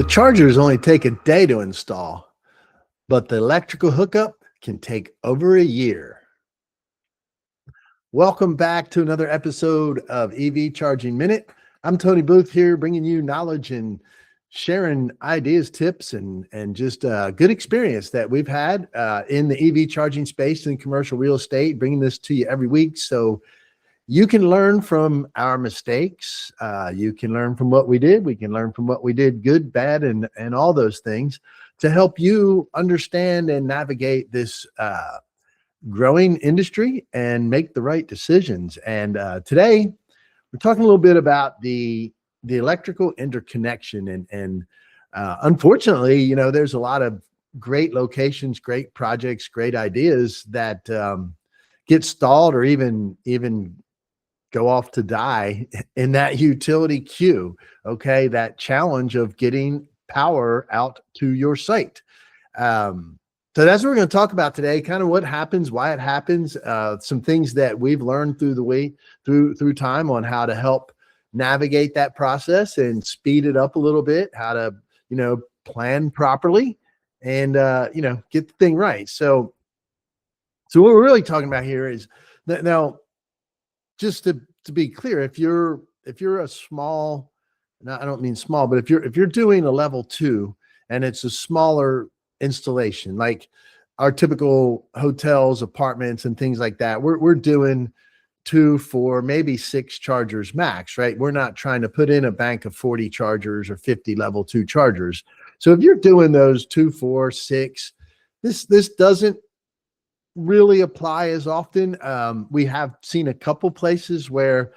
chargers only take a day to install, but the electrical hookup can take over a year. Welcome back to another episode of EV Charging Minute. I'm Tony Booth here, bringing you knowledge and sharing ideas, tips, and just good experience that we've had in the EV charging space and commercial real estate, bringing this to you every week. So you can learn from our mistakes. You can learn from what we did. We can learn from what we did good, bad, and all those things to help you understand and navigate this growing industry and make the right decisions. And today we're talking a little bit about the electrical interconnection. And unfortunately, you know, there's a lot of great locations, great projects, great ideas that get stalled or even go off to die in that utility queue. Okay. That challenge of getting power out to your site. So that's what we're going to talk about today, kind of what happens, why it happens, some things that we've learned through the way, through time on how to help navigate that process and speed it up a little bit, how to, you know, plan properly and, you know, get the thing right. So what we're really talking about here is that now, just to be clear, if you're a small, I don't mean small, but if you're doing a level 2 and it's a smaller installation, like our typical hotels, apartments, and things like that, we're doing 2, 4, maybe 6 chargers max, right? We're not trying to put in a bank of 40 chargers or 50 level 2 chargers. So if you're doing those 2, 4, 6, this doesn't really apply as often. We have seen a couple places where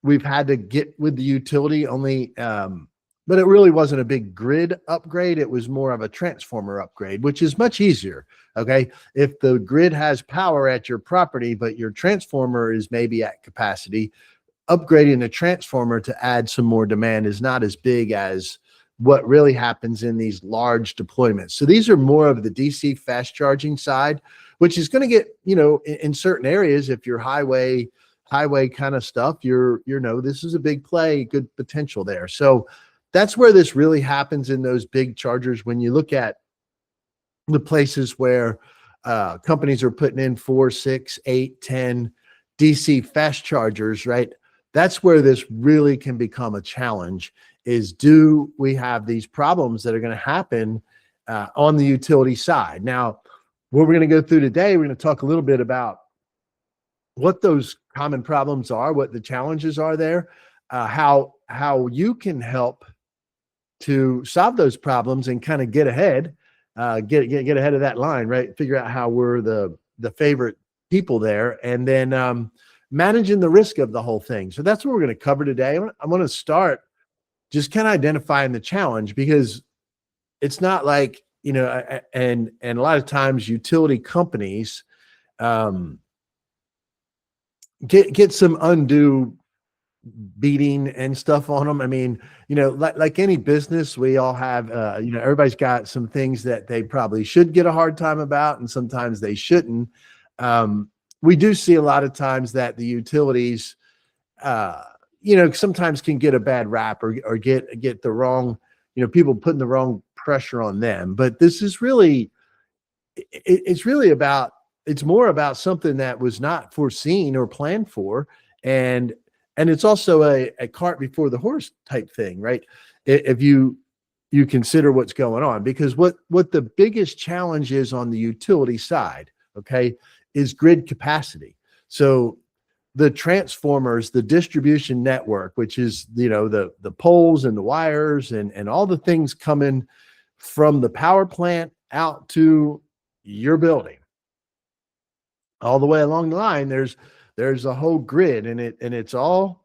we've had to get with the utility only, but it really wasn't a big grid upgrade. It was more of a transformer upgrade, which is much easier. Okay. If the grid has power at your property, but your transformer is maybe at capacity, upgrading the transformer to add some more demand is not as big as what really happens in these large deployments. So these are more of the DC fast charging side, which is going to get, you know, in certain areas, if you're highway kind of stuff, you know, this is a big play, good potential there. So that's where this really happens in those big chargers. When you look at the places where companies are putting in 4, 6, 8, 10 DC fast chargers, right? That's where this really can become a challenge. Is do we have these problems that are going to happen on the utility side? Now, what we're going to go through today, we're going to talk a little bit about what those common problems are, what the challenges are there, how you can help to solve those problems and kind of get ahead, get ahead of that line, right? Figure out how we're the favorite people there, and then managing the risk of the whole thing. So that's what we're going to cover today. I'm going to start just kind of identifying the challenge, because it's not like, you know, and a lot of times utility companies get some undue beating and stuff on them. I mean, you know, like any business, we all have, you know, everybody's got some things that they probably should get a hard time about, and sometimes they shouldn't. We do see a lot of times that the utilities, you know, sometimes can get a bad rap or get the wrong, you know, people putting the wrong pressure on them. But this is really, it's really about, it's more about something that was not foreseen or planned for. And it's also a cart before the horse type thing, right? If you consider what's going on, because what the biggest challenge is on the utility side, okay, is grid capacity. So the transformers, the distribution network, which is, you know, the poles and the wires and all the things coming from the power plant out to your building, all the way along the line, there's a whole grid, and it's all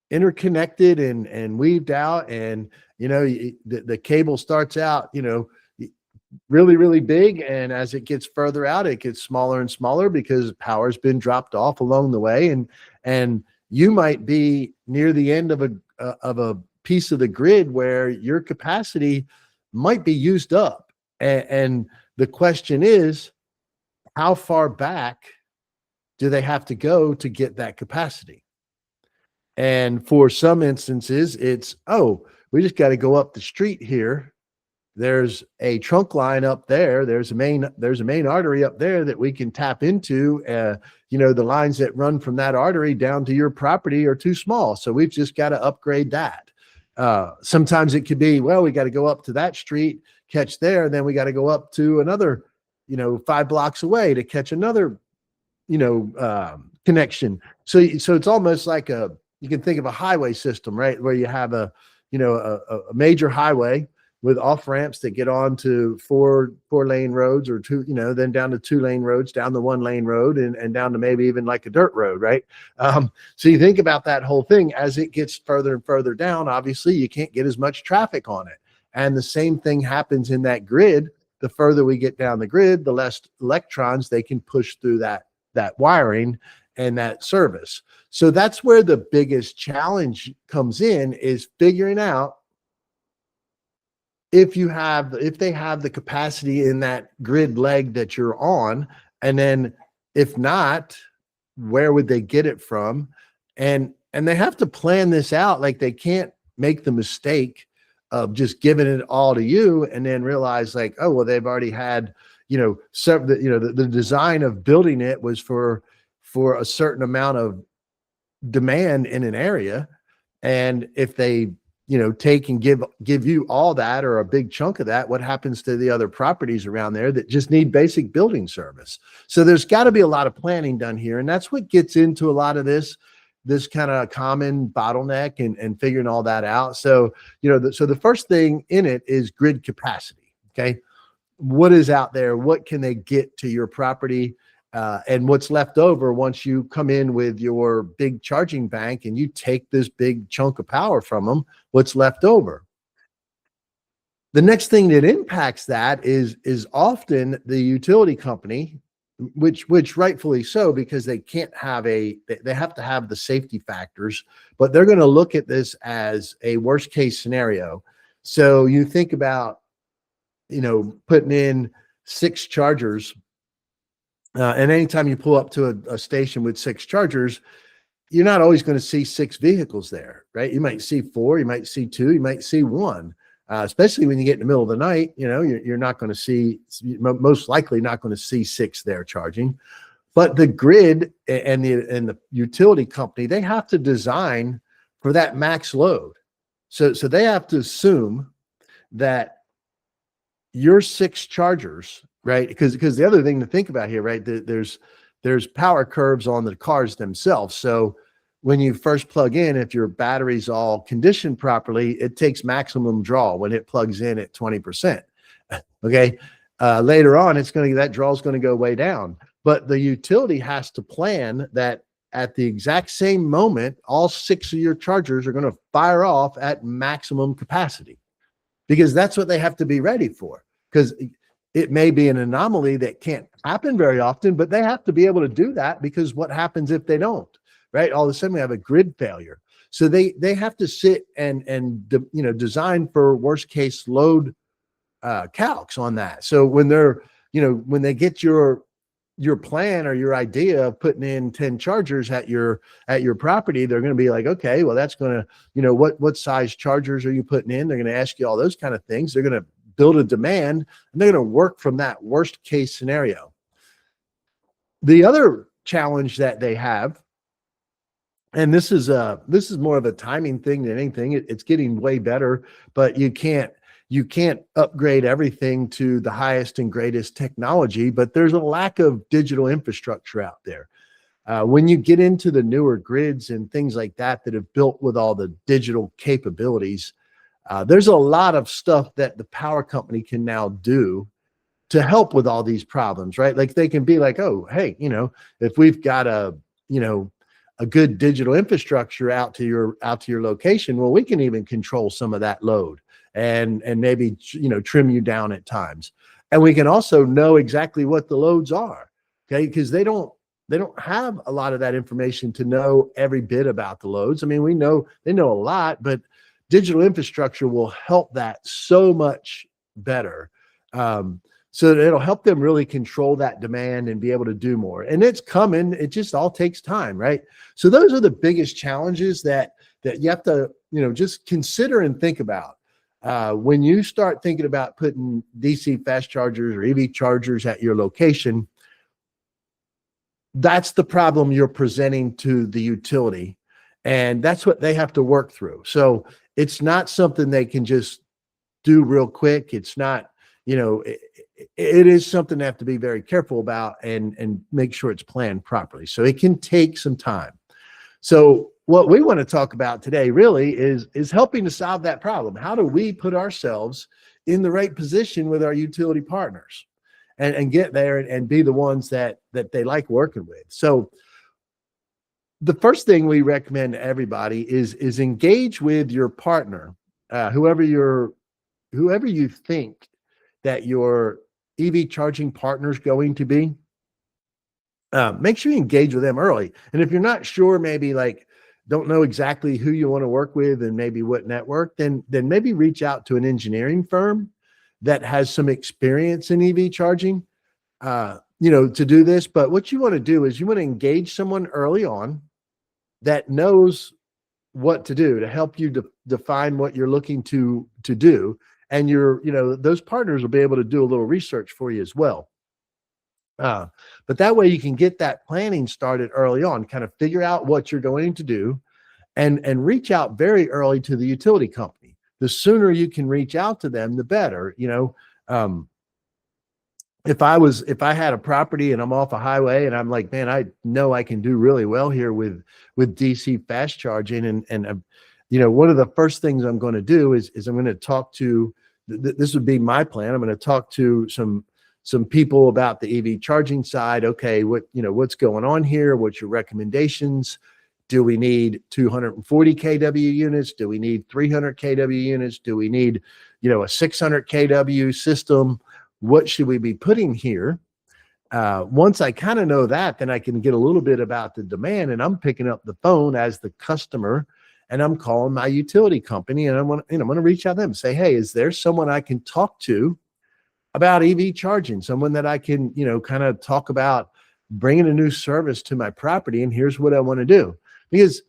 interconnected and weaved out. And, you know, the cable starts out, you know, really, really big. And as it gets further out, it gets smaller and smaller because power's been dropped off along the way. And you might be near the end of a piece of the grid where your capacity might be used up. And the question is, how far back do they have to go to get that capacity? And for some instances, it's, oh, we just got to go up the street here. There's a trunk line up there. There's a main artery up there that we can tap into. The lines that run from that artery down to your property are too small. So we've just got to upgrade that. Sometimes it could be, well, we got to go up to that street, catch there. And then we got to go up to another, 5 blocks away to catch another, connection. So it's almost like you can think of a highway system, right? Where you have a major highway with off ramps that get on to four lane roads or two, then down to 2 lane roads, down the 1 lane road, and down to maybe even like a dirt road, right? So you think about that whole thing as it gets further and further down, obviously you can't get as much traffic on it. And the same thing happens in that grid. The further we get down the grid, the less electrons they can push through that wiring and that service. So that's where the biggest challenge comes in, is figuring out if they have the capacity in that grid leg that you're on, and then if not, where would they get it from? And they have to plan this out. Like, they can't make the mistake of just giving it all to you and then realize like, oh, well, they've already had, the design of building it was for a certain amount of demand in an area. And if they, take and give you all that or a big chunk of that, what happens to the other properties around there that just need basic building service? So there's got to be a lot of planning done here. And that's what gets into a lot of this kind of common bottleneck and figuring all that out. So, so the first thing in it is grid capacity. Okay. What is out there? What can they get to your property? And what's left over once you come in with your big charging bank and you take this big chunk of power from them, what's left over? The next thing that impacts that is often the utility company, which rightfully so, because they have to have the safety factors, but they're going to look at this as a worst case scenario. So you think about, putting in 6 chargers. And anytime you pull up to a station with 6 chargers, you're not always going to see 6 vehicles there, right? You might see 4, you might see 2, you might see 1. Especially when you get in the middle of the night, you're not going to see, most likely not going to see 6 there charging. But the grid and the utility company, they have to design for that max load. So they have to assume that your 6 chargers, right? Because the other thing to think about here, right? There's power curves on the cars themselves. So when you first plug in, if your battery's all conditioned properly, it takes maximum draw when it plugs in at 20%. Okay. Later on, that draw is going to go way down. But the utility has to plan that at the exact same moment, all 6 of your chargers are going to fire off at maximum capacity, because that's what they have to be ready for. Because it may be an anomaly that can't happen very often, but they have to be able to do that, because what happens if they don't, right? All of a sudden we have a grid failure. So they have to sit and design for worst case load calcs on that. So when when they get your plan or your idea of putting in 10 chargers at your property, they're going to be like, okay, well, that's going to, what size chargers are you putting in? They're going to ask you all those kind of things. They're going to build a demand, and they're going to work from that worst case scenario. The other challenge that they have, and this is more of a timing thing than anything. It's getting way better, but you can't upgrade everything to the highest and greatest technology, but there's a lack of digital infrastructure out there. When you get into the newer grids and things like that have built with all the digital capabilities, there's a lot of stuff that the power company can now do to help with all these problems, right? Like, they can be like, oh, hey, if we've got a good digital infrastructure out to your location, well, we can even control some of that load and maybe, trim you down at times. And we can also know exactly what the loads are, okay? Because they don't have a lot of that information to know every bit about the loads. I mean, they know a lot, but digital infrastructure will help that so much better. So it'll help them really control that demand and be able to do more. And it's coming. It just all takes time, right? So those are the biggest challenges that that you have to, just consider and think about. When you start thinking about putting DC fast chargers or EV chargers at your location, that's the problem you're presenting to the utility. And that's what they have to work through. So it's not something they can just do real quick. It's not, it is something they have to be very careful about and make sure it's planned properly. So it can take some time. So what we want to talk about today really is helping to solve that problem. How do we put ourselves in the right position with our utility partners and get there and be the ones that they like working with? So the first thing we recommend to everybody is engage with your partner, whoever you think that your EV charging partner is going to be. Make sure you engage with them early. And if you're not sure, maybe like don't know exactly who you want to work with and maybe what network, then maybe reach out to an engineering firm that has some experience in EV charging, to do this. But what you want to do is you want to engage someone early on that knows what to do to help you define what you're looking to do. And those partners will be able to do a little research for you as well. But that way you can get that planning started early on, kind of figure out what you're going to do and reach out very early to the utility company. The sooner you can reach out to them, the better. If I had a property and I'm off a highway and I'm like, man, I know I can do really well here with DC fast charging. And one of the first things I'm going to do is I'm going to talk to, this would be my plan. I'm going to talk to some people about the EV charging side. Okay, what's going on here? What's your recommendations? Do we need 240 kW units? Do we need 300 kW units? Do we need, a 600 kW system? What should we be putting here? Once I kind of know that, then I can get a little bit about the demand, and I'm picking up the phone as the customer and I'm calling my utility company and I'm going to reach out to them and say, hey, is there someone I can talk to about EV charging? Someone that I can, kind of talk about bringing a new service to my property, and here's what I want to do. Because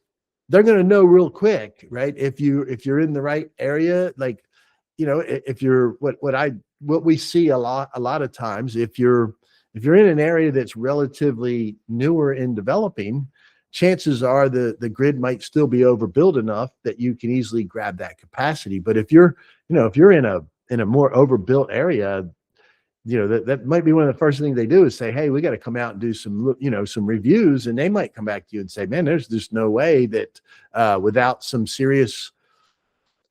they're going to know real quick, right? If you're in the right area, like, if you're what we see a lot of times, if you're in an area that's relatively newer in developing, chances are the grid might still be overbuilt enough that you can easily grab that capacity. But if you're in a more overbuilt area, that might be one of the first things they do is say, hey, we got to come out and do some reviews. And they might come back to you and say, man, there's just no way that without some serious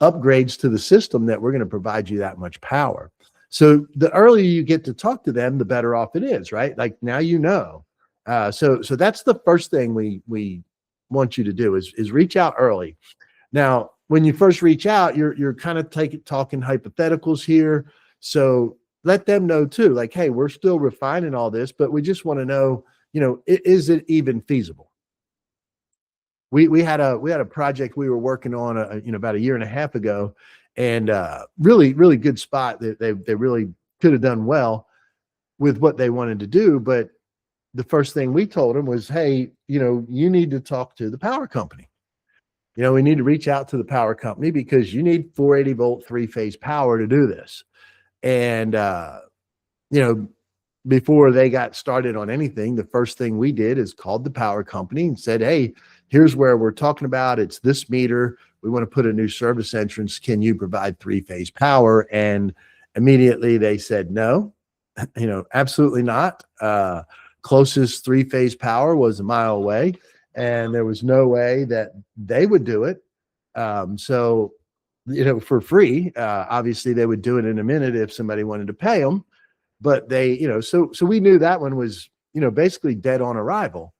upgrades to the system that we're going to provide you that much power. So the earlier you get to talk to them, the better off it is, right? Like now, so that's the first thing we want you to do is reach out early. Now, when you first reach out, you're kind of talking hypotheticals here. So let them know too, like, hey, we're still refining all this, but we just want to know, is it even feasible? We had a project we were working on, about a year and a half ago, and really, really good spot that they really could have done well with what they wanted to do. But the first thing we told them was, hey, you need to talk to the power company. We need to reach out to the power company because you need 480 volt 3-phase power to do this. And, before they got started on anything, the first thing we did is called the power company and said, hey, here's where we're talking about. It's this meter. We want to put a new service entrance. Can you provide 3-phase power? And immediately they said, no, absolutely not. Closest 3-phase power was a mile away, and there was no way that they would do it. So, for free. Obviously they would do it in a minute if somebody wanted to pay them, but they, so we knew that one was, basically dead on arrival.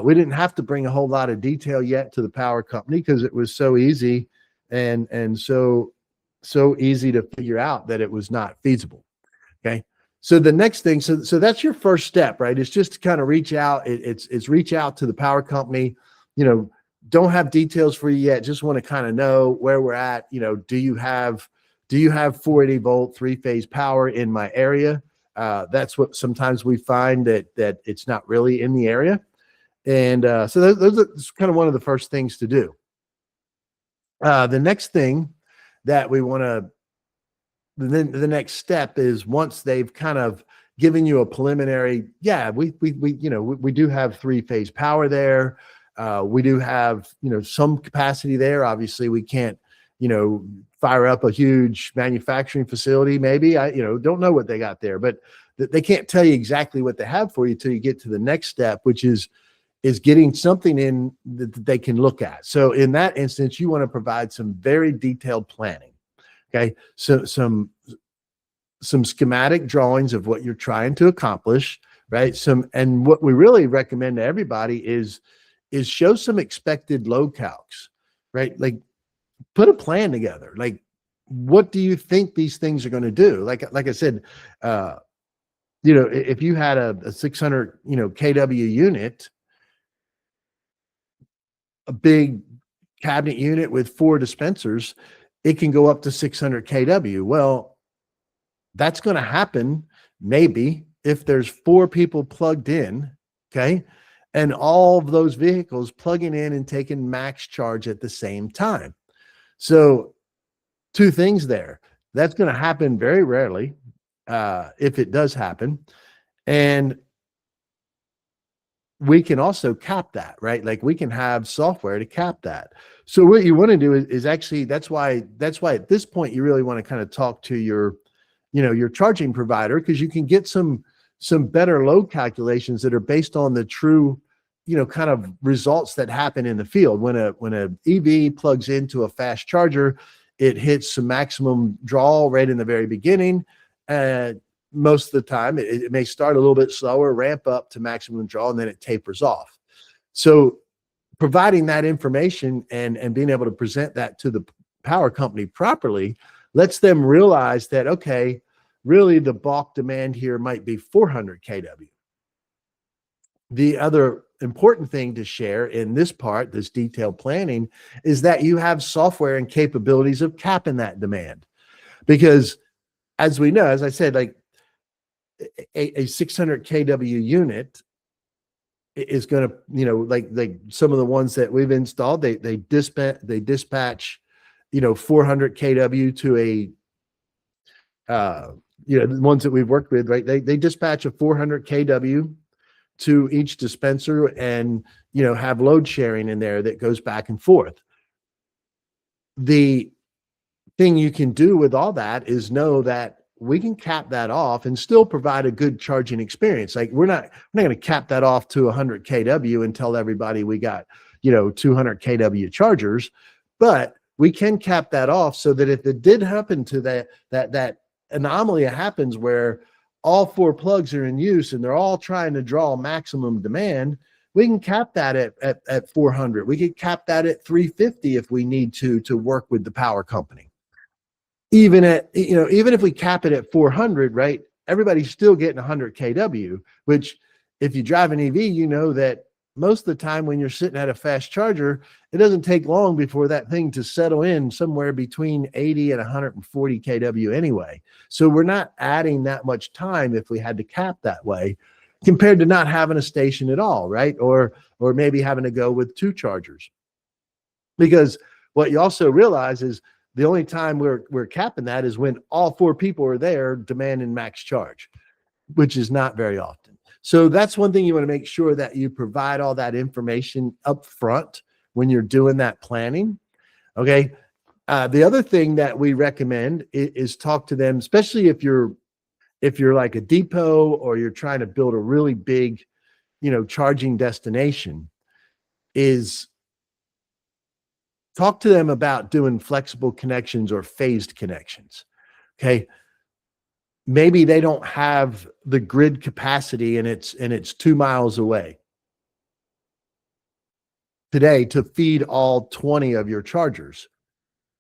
We didn't have to bring a whole lot of detail yet to the power company because it was so easy and so easy to figure out that it was not feasible. Okay. So the next thing, so that's your first step, right? It's just to kind of reach out. It's reach out to the power company, don't have details for you yet. Just want to kind of know where we're at. Do you have 480 volt 3-phase power in my area? That's what sometimes we find that it's not really in the area. And so that's kind of one of the first things to do. The next thing that we want to, the next step is once they've kind of given you a preliminary, yeah, we do have three-phase power there. We do have, some capacity there. Obviously, we can't, fire up a huge manufacturing facility. Maybe don't know what they got there, but they can't tell you exactly what they have for you till you get to the next step, which is getting something in that they can look at. So in that instance, you want to provide some very detailed planning. Okay. So some schematic drawings of what you're trying to accomplish, right? And what we really recommend to everybody is show some expected load calcs, right? Like put a plan together. Like, what do you think these things are going to do? Like I said, if you had a 600, kW unit, a big cabinet unit with 4 dispensers, it can go up to 600 kW. Well, that's going to happen maybe if there's 4 people plugged in, okay, and all of those vehicles plugging in and taking max charge at the same time. So 2 things there. That's going to happen very rarely, if it does happen. And we can also cap that, right? Like we can have software to cap that. So what you want to do is actually, that's why at this point you really want to kind of talk to your charging provider, because you can get some better load calculations that are based on the true, kind of results that happen in the field. When a EV plugs into a fast charger, it hits some maximum draw right in the very beginning. Most of the time it may start a little bit slower, ramp up to maximum draw, and then it tapers off. So providing that information and being able to present that to the power company properly lets them realize that, okay, really the bulk demand here might be 400 kW. The other important thing to share in this part, this detailed planning, is that you have software and capabilities of capping that demand. Because as we know, as I said, like a 600 kW unit is going to, like some of the ones that we've installed, they dispatch 400 kW to the ones that we've worked with, right? They dispatch a 400 kW to each dispenser and, have load sharing in there that goes back and forth. The thing you can do with all that is know that we can cap that off and still provide a good charging experience. Like we're not going to cap that off to 100 kW and tell everybody we got, 200 kW chargers, but we can cap that off so that if it did happen to that anomaly happens where all 4 plugs are in use and they're all trying to draw maximum demand, we can cap that at 400. We could cap that at 350 if we need to work with the power company. Even if we cap it at 400, right? Everybody's still getting 100 kW, which if you drive an EV, you know that most of the time when you're sitting at a fast charger, it doesn't take long before that thing to settle in somewhere between 80 and 140 kW anyway. So we're not adding that much time if we had to cap that way compared to not having a station at all, right? Or maybe having to go with 2 chargers. Because what you also realize is the only time we're capping that is when all 4 people are there demanding max charge, which is not very often. So that's one thing you want to make sure that you provide all that information up front when you're doing that planning. Okay. The other thing that we recommend is talk to them, especially if you're like a depot or you're trying to build a really big, charging destination, is talk to them about doing flexible connections or phased connections. Okay. Maybe they don't have the grid capacity and it's 2 miles away today to feed all 20 of your chargers,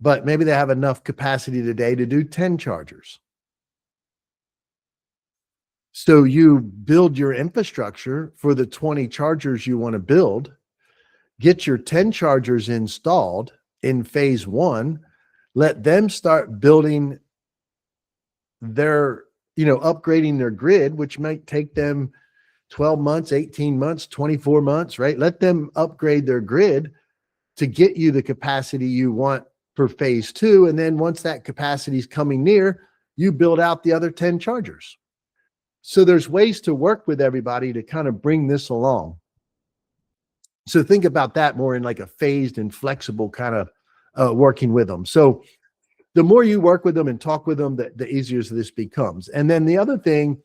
but maybe they have enough capacity today to do 10 chargers. So you build your infrastructure for the 20 chargers you want to build, get your 10 chargers installed in phase 1, let them start building their, upgrading their grid, which might take them 12 months, 18 months, 24 months, right? Let them upgrade their grid. to get you the capacity you want for phase 2. And then once that capacity is coming near, you build out the other 10 chargers. So there's ways to work with everybody to kind of bring this along. So think about that more in like a phased and flexible kind of working with them. So the more you work with them and talk with them, the easier this becomes. And then the other thing,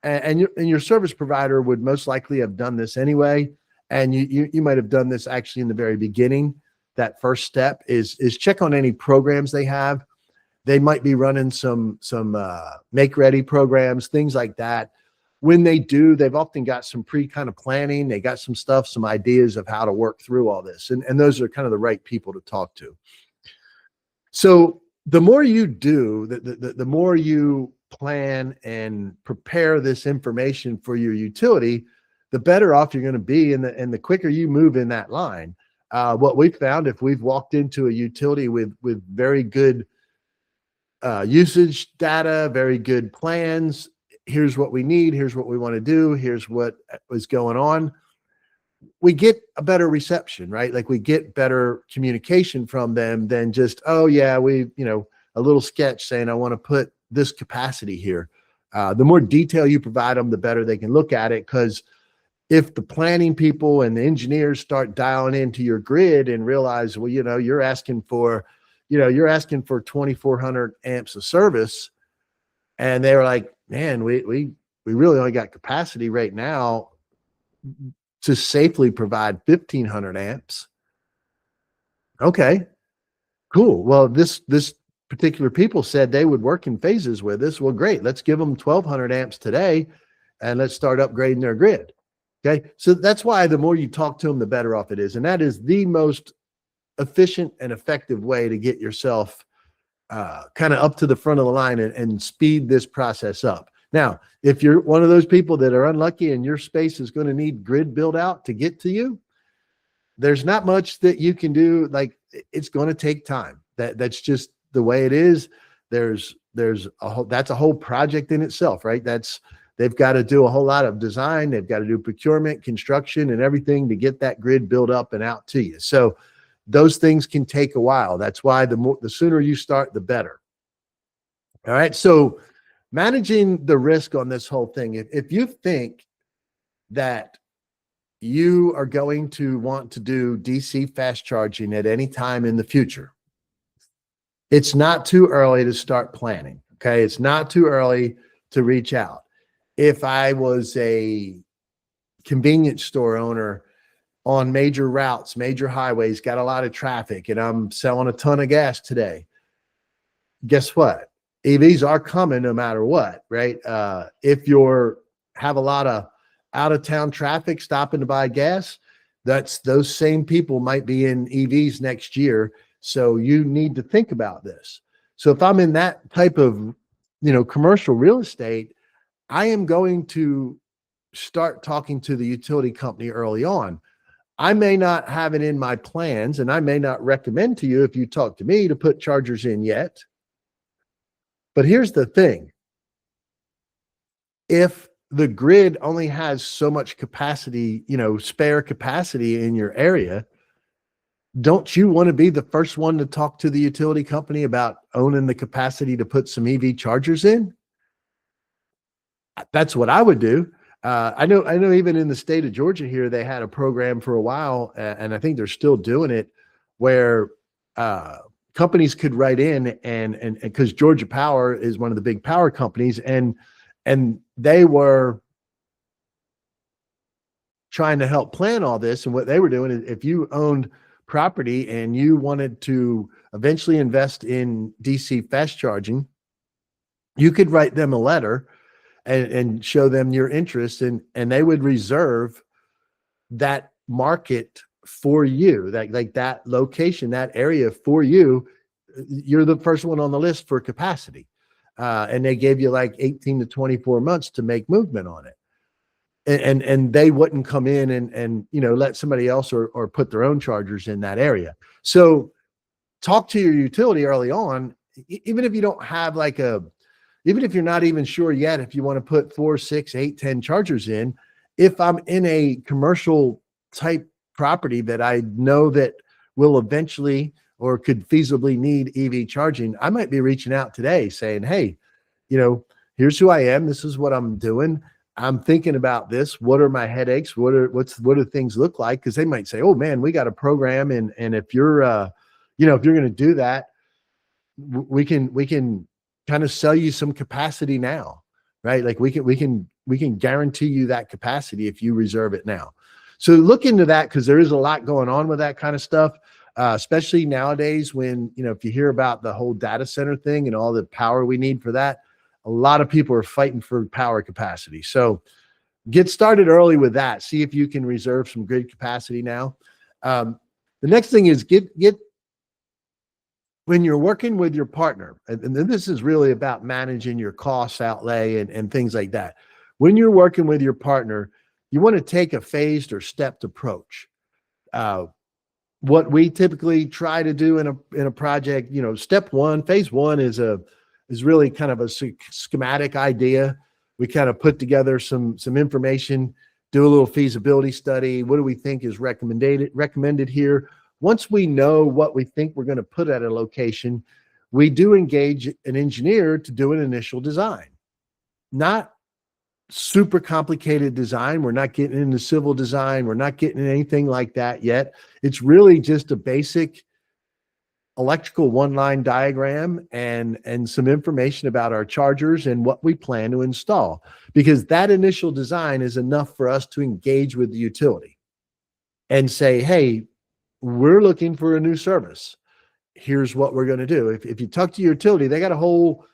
and your service provider would most likely have done this anyway, and you might have done this actually in the very beginning. That first step is check on any programs they have. They might be running some make ready programs, things like that. When they do, they've often got some kind of planning. They got some stuff, some ideas of how to work through all this. And those are kind of the right people to talk to. So the more you do, the more you plan and prepare this information for your utility, the better off you're going to be. And the quicker you move in that line. What we've found, if we've walked into a utility with very good usage data, very good plans, here's what we need, here's what we want to do, here's what is going on, we get a better reception, right? Like we get better communication from them than just, oh yeah, a little sketch saying, I want to put this capacity here. The more detail you provide them, the better they can look at it. Because if the planning people and the engineers start dialing into your grid and realize, well, you're asking for 2,400 amps of service, and they're like, man, we really only got capacity right now to safely provide 1,500 amps. Okay, cool. Well, this particular people said they would work in phases with us. Well, great. Let's give them 1,200 amps today, and let's start upgrading their grid. Okay, so that's why the more you talk to them, the better off it is, and that is the most efficient and effective way to get yourself kind of up to the front of the line and speed this process up. Now, if you're one of those people that are unlucky and your space is going to need grid build out to get to you, there's not much that you can do. Like, it's going to take time. That's just the way it is. That's a whole project in itself, right? They've got to do a whole lot of design. They've got to do procurement, construction, and everything to get that grid built up and out to you. So those things can take a while. That's why the sooner you start, the better. All right. So managing the risk on this whole thing, if you think that you are going to want to do DC fast charging at any time in the future, it's not too early to start planning. Okay. It's not too early to reach out. If I was a convenience store owner on major routes, major highways, got a lot of traffic, and I'm selling a ton of gas today, guess what? EVs are coming no matter what, right? If you have a lot of out-of-town traffic stopping to buy gas, those same people might be in EVs next year. So you need to think about this. So if I'm in that type of, commercial real estate, I am going to start talking to the utility company early on. I may not have it in my plans, and I may not recommend to you, if you talk to me, to put chargers in yet. But here's the thing. If the grid only has so much capacity, spare capacity in your area, don't you want to be the first one to talk to the utility company about owning the capacity to put some EV chargers in? That's what I would do. I know even in the state of Georgia here, they had a program for a while, and I think they're still doing it, where companies could write in and because Georgia Power is one of the big power companies, and they were trying to help plan all this. And what they were doing is, if you owned property and you wanted to eventually invest in DC fast charging, you could write them a letter and show them your interest, and they would reserve that market for you, that location, that area for you. You're the first one on the list for capacity. And they gave you like 18 to 24 months to make movement on it. And they wouldn't come in and let somebody else or put their own chargers in that area. So talk to your utility early on, even if you don't have even if you're not even sure yet if you want to put 4, 6, 8, 10 chargers in. If I'm in a commercial type property that I know that will eventually or could feasibly need EV charging, I might be reaching out today saying, hey, here's who I am. This is what I'm doing. I'm thinking about this. What are my headaches? What do things look like? Because they might say, oh man, we got a program. And if you're, if you're going to do that, we can kind of sell you some capacity now, right? Like we can guarantee you that capacity if you reserve it now. So look into that, because there is a lot going on with that kind of stuff, especially nowadays when, if you hear about the whole data center thing and all the power we need for that, a lot of people are fighting for power capacity. So get started early with that. See if you can reserve some grid capacity now. The next thing is get when you're working with your partner, and then this is really about managing your cost outlay and things like that. When you're working with your partner, you want to take a phased or stepped approach. What we typically try to do in a project, step one, phase one is really kind of a schematic idea. We kind of put together some information, do a little feasibility study. What do we think is recommended here? Once we know what we think we're going to put at a location, we do engage an engineer to do an initial design. Not super complicated design. We're not getting into civil design. We're not getting into anything like that yet. It's really just a basic electrical one-line diagram and some information about our chargers and what we plan to install, because that initial design is enough for us to engage with the utility and say, hey, we're looking for a new service. Here's what we're going to do. If you talk to your utility, they got a whole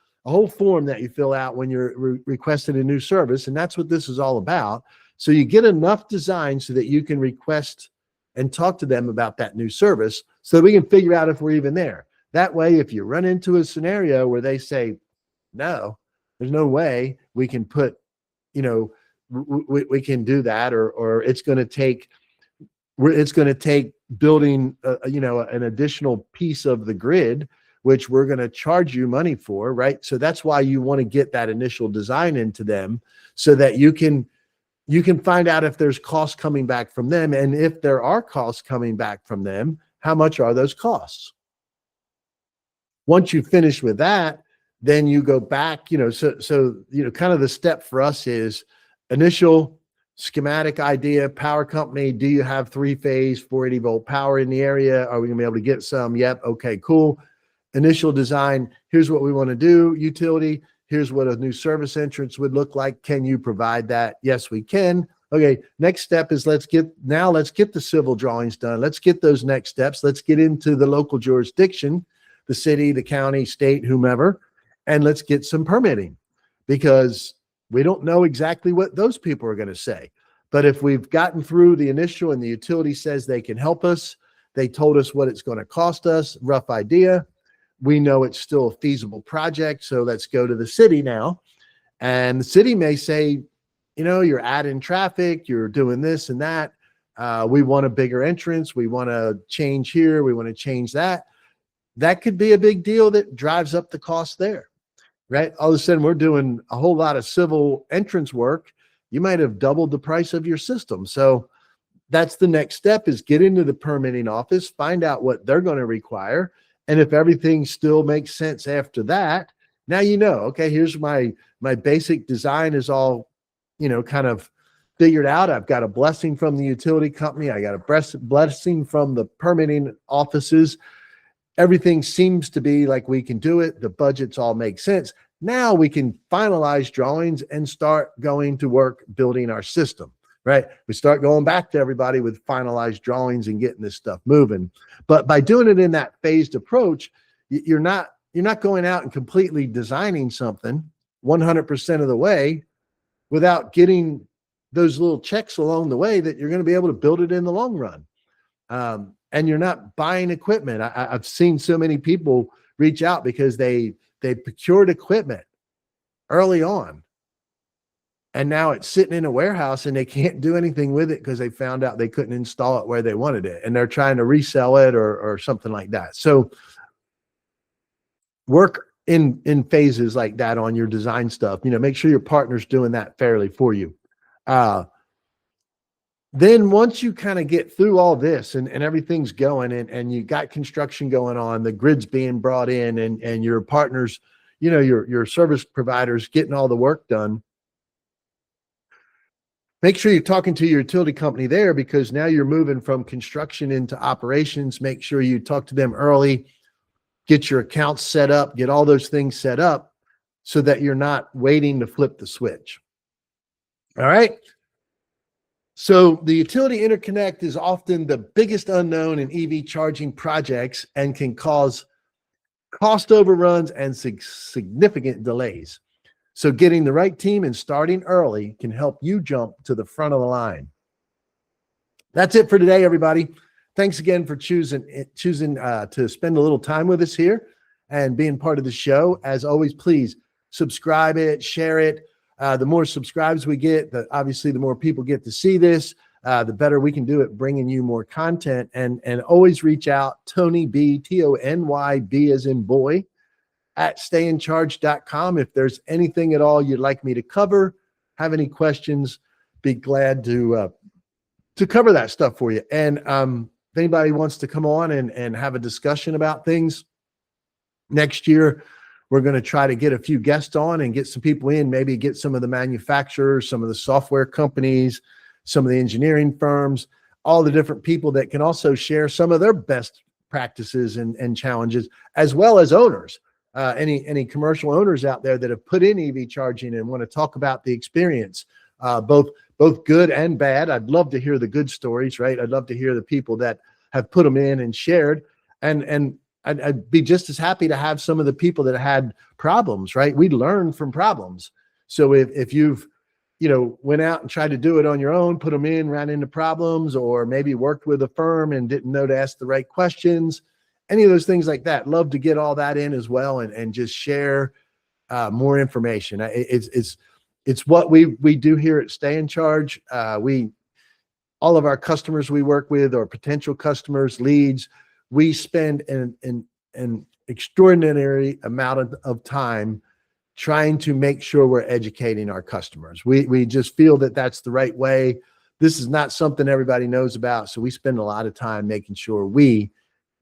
form that you fill out when you're requesting a new service, and that's what this is all about. So you get enough design so that you can request and talk to them about that new service, so that we can figure out if we're even there. That way, if you run into a scenario where they say, no, there's no way we can put, we can do that, or it's going to take building, an additional piece of the grid, which we're going to charge you money for, right? So that's why you want to get that initial design into them, so that you can find out if there's costs coming back from them. And if there are costs coming back from them, how much are those costs? Once you finish with that, then you go back, so kind of the step for us is initial schematic idea, power company. Do you have 3-phase 480 volt power in the area? Are we gonna be able to get some? Yep. Okay, cool. Initial design. Here's what we want to do. Utility. Here's what a new service entrance would look like. Can you provide that? Yes, we can. Okay. Next step is let's get the civil drawings done. Let's get those next steps. Let's get into the local jurisdiction, the city, the county, state, whomever, and let's get some permitting, because we don't know exactly what those people are going to say. But if we've gotten through the initial and the utility says they can help us, they told us what it's going to cost us, rough idea. We know it's still a feasible project. So let's go to the city now. And the city may say, you're adding traffic, you're doing this and that. We want a bigger entrance. We want to change here. We want to change that. That could be a big deal that drives up the cost there. Right? All of a sudden, we're doing a whole lot of civil entrance work. You might have doubled the price of your system. So that's the next step, is get into the permitting office, find out what they're going to require. And if everything still makes sense after that, now okay, here's my basic design is all, kind of figured out. I've got a blessing from the utility company. I got a blessing from the permitting offices. Everything seems to be like we can do it. The budgets all make sense. Now we can finalize drawings and start going to work building our system, right? We start going back to everybody with finalized drawings and getting this stuff moving. But by doing it in that phased approach, you're not going out and completely designing something 100% of the way without getting those little checks along the way that you're going to be able to build it in the long run. And you're not buying equipment. I've seen so many people reach out because they procured equipment early on, and now it's sitting in a warehouse and they can't do anything with it because they found out they couldn't install it where they wanted it, and they're trying to resell it or something like that. So work in phases like that on your design stuff. Make sure your partner's doing that fairly for you. Then once you kind of get through all this and everything's going and you got construction going on, the grid's being brought in and your partners, your service providers getting all the work done, make sure you're talking to your utility company there, because now you're moving from construction into operations. Make sure you talk to them early, get your accounts set up, get all those things set up so that you're not waiting to flip the switch. All right. So the utility interconnect is often the biggest unknown in EV charging projects and can cause cost overruns and significant delays. So getting the right team and starting early can help you jump to the front of the line. That's it for today, everybody. Thanks again for choosing to spend a little time with us here and being part of the show. As always, please subscribe it, share it. The more subscribes we get, obviously the more people get to see this, the better we can do at bringing you more content. And always reach out, Tony B, TonyB as in boy, at stayincharge.com. If there's anything at all you'd like me to cover, have any questions, be glad to cover that stuff for you. And if anybody wants to come on and have a discussion about things next year, we're going to try to get a few guests on and get some people in, maybe get some of the manufacturers, some of the software companies, some of the engineering firms, all the different people that can also share some of their best practices and challenges, as well as owners, any commercial owners out there that have put in EV charging and want to talk about the experience, both good and bad. I'd love to hear the good stories, right? I'd love to hear the people that have put them in and shared, and I'd be just as happy to have some of the people that had problems, right? We learn from problems. So if you've, went out and tried to do it on your own, put them in, ran into problems, or maybe worked with a firm and didn't know to ask the right questions, any of those things like that, love to get all that in as well and just share more information. It's what we do here at Stay in Charge. All of our customers we work with, or potential customers, leads, we spend an extraordinary amount of time trying to make sure we're educating our customers. We just feel that that's the right way. This is not something everybody knows about, so we spend a lot of time making sure we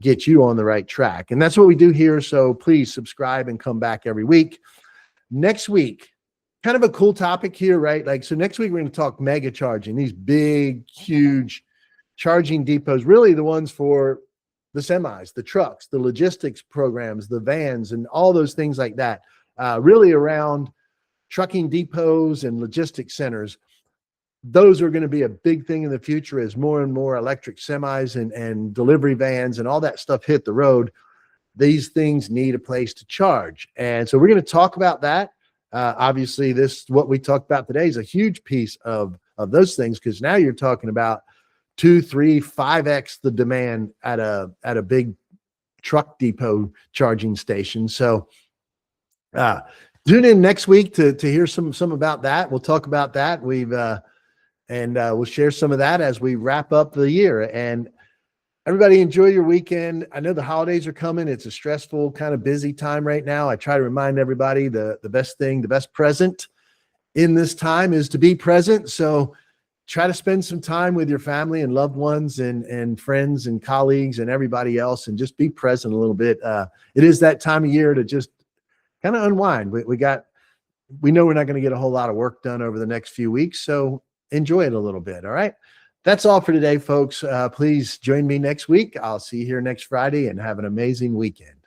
get you on the right track. And that's what we do here, so please subscribe and come back every week. Next week, kind of a cool topic here, right? So next week we're going to talk mega charging, these big, huge charging depots, really the ones for the semis, the trucks, the logistics programs, the vans, and all those things like that, really around trucking depots and logistics centers. Those are going to be a big thing in the future as more and more electric semis and delivery vans and all that stuff hit the road. These things need a place to charge. And so we're going to talk about that. Obviously, what we talked about today is a huge piece of those things, because now you're talking about 2, 3, 5x the demand at a big truck depot charging station. So tune in next week to hear some about that. We'll talk about that. We'll share some of that as we wrap up the year. And everybody, enjoy your weekend. I know the holidays are coming. It's a stressful, kind of busy time right now. I try to remind everybody the best present in this time is to be present. So try to spend some time with your family and loved ones and friends and colleagues and everybody else, and just be present a little bit. It is that time of year to just kind of unwind. We know we're not going to get a whole lot of work done over the next few weeks, so enjoy it a little bit. All right. That's all for today, folks. Please join me next week. I'll see you here next Friday, and have an amazing weekend.